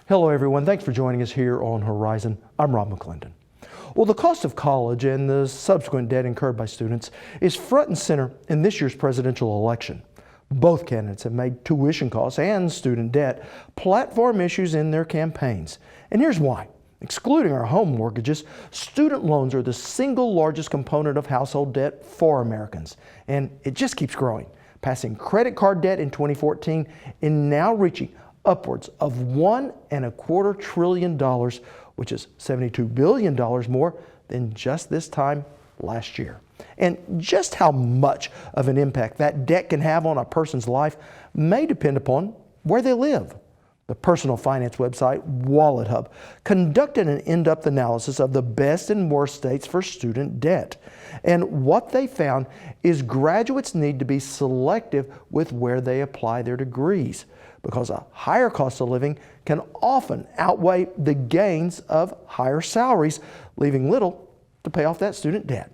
Hello everyone, thanks for joining us here on Horizon. I'm Rob McClendon. Well, the cost of college and the subsequent debt incurred by students is front and center in this year's presidential election. Both candidates have made tuition costs and student debt platform issues in their campaigns. And here's why. Excluding our home mortgages, student loans are the single largest component of household debt for Americans. And it just keeps growing, passing credit card debt in 2014 and now reaching upwards of $1.25 trillion, which is $72 billion more than just this time last year. And just how much of an impact that debt can have on a person's life may depend upon where they live. The personal finance website Wallet Hub conducted an in-depth analysis of the best and worst states for student debt. And what they found is graduates need to be selective with where they apply their degrees, because a higher cost of living can often outweigh the gains of higher salaries, leaving little to pay off that student debt.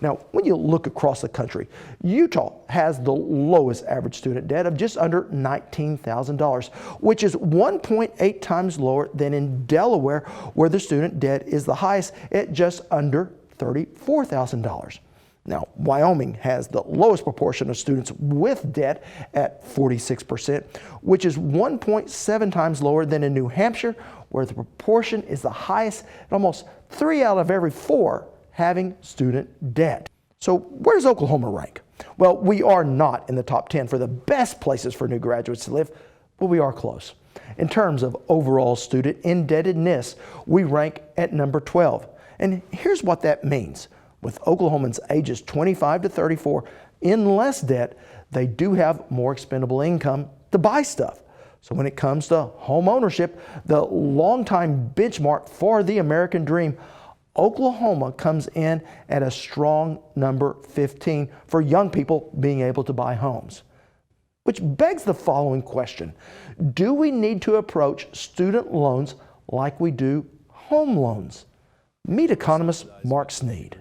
Now, when you look across the country, Utah has the lowest average student debt of just under $19,000, which is 1.8 times lower than in Delaware, where the student debt is the highest at just under $34,000. Now, Wyoming has the lowest proportion of students with debt at 46%, which is 1.7 times lower than in New Hampshire, where the proportion is the highest at almost 3 out of every 4 having student debt. So where does Oklahoma rank? Well, we are not in the top 10 for the best places for new graduates to live, but we are close. In terms of overall student indebtedness, we rank at number 12. And here's what that means. With Oklahomans ages 25 to 34 in less debt, they do have more expendable income to buy stuff. So when it comes to home ownership, the longtime benchmark for the American dream, Oklahoma comes in at a strong number 15 for young people being able to buy homes. Which begs the following question. Do we need to approach student loans like we do home loans? Meet economist Mark Sneed.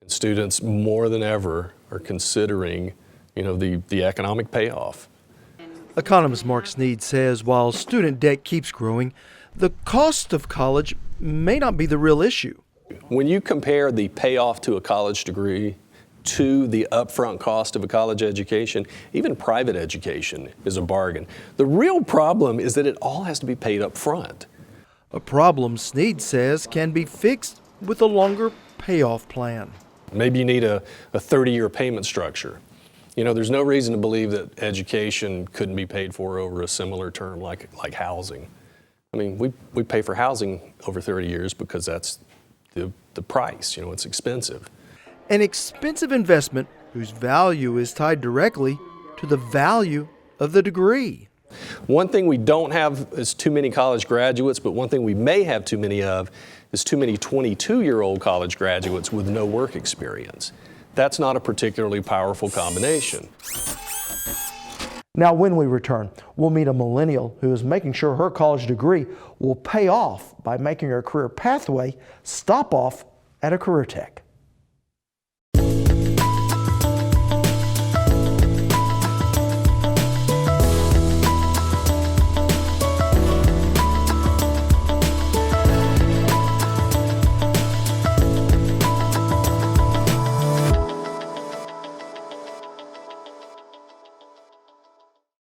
Students more than ever are considering, the economic payoff. Economist Mark Sneed says while student debt keeps growing, the cost of college may not be the real issue. When you compare the payoff to a college degree to the upfront cost of a college education, even private education is a bargain. The real problem is that it all has to be paid up front. A problem Sneed says can be fixed with a longer payoff plan. Maybe you need a 30-year payment structure. There's no reason to believe that education couldn't be paid for over a similar term like housing. I mean, we pay for housing over 30 years because that's the price, it's expensive. An expensive investment whose value is tied directly to the value of the degree. One thing we don't have is too many college graduates, but one thing we may have too many of is too many 22-year-old college graduates with no work experience. That's not a particularly powerful combination. Now, when we return, we'll meet a millennial who is making sure her college degree will pay off by making her career pathway stop off at a career tech.